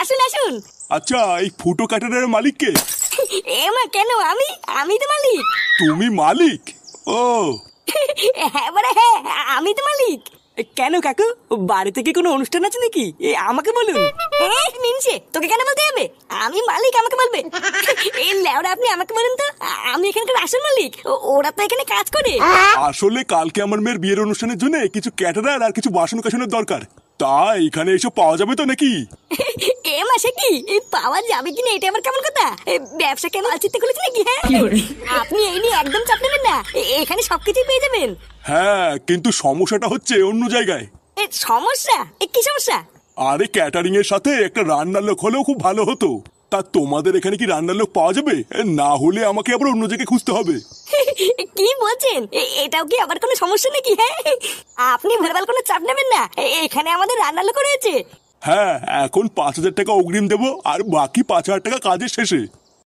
আসুন আসুন। আচ্ছা, এই ফুটো ক্যাটারারের মালিক কে? মা কেন? আমি আমি তো মালিক। তুমি মালিক? ও হ্যাঁ মানে হ্যাঁ, আমি তো মালিক। কেন কাকু, বাড়িতে কি কোনো অনুষ্ঠান আছে নাকি? আমাকে বলুন। মিনছে তোকে কেন বলতে হবে? আমি মালিক, আমাকে বলবে? এই লেওরা, আপনি আমাকে বলুন তো, আমি এখানকার আসল মালিক। ওরা তো এখানে কাজ করে। আসলে কালকে আমার মেয়ের বিয়ের অনুষ্ঠানের জন্য কিছু ক্যাটারার আর কিছু বাসন কাসনের দরকার। তাই এখানে এসব পাওয়া যাবে তো নাকি? মাসে কি পাওয়া যাবে কিনা এটা আবার কেমন কথা? ব্যবসা কেন আলচিতে খুলেছে নাকি? হ্যাঁ, আপনি এই নিয়ে একদম চাপ নেবেন না, এখানে সবকিছুই পেয়ে যাবেন। হ্যাঁ, কিন্তু সমস্যাটা হচ্ছে অন্য জায়গায়। সমস্যা? কি সমস্যা? আরে, ক্যাটারিং এর সাথে একটা রান্নার লোক হলেও খুব ভালো হতো। তা তোমাদের এখানে কি রান্নার লোক পাওয়া যাবে? না হলে আমাকে আবার অন্য জায়গায় খুঁজতে হবে। কি বলছেন? এটাও কি আবার কোনো সমস্যা নাকি? হ্যাঁ, আপনি ভেলভাল কোনো চাপ নেবেন না, এখানে আমাদের রান্নার লোক রয়েছে। হ্যাঁ, এখন 5,000 টাকা অগ্রিম দেবো আর বাকি 5,000 টাকা কাজের শেষে।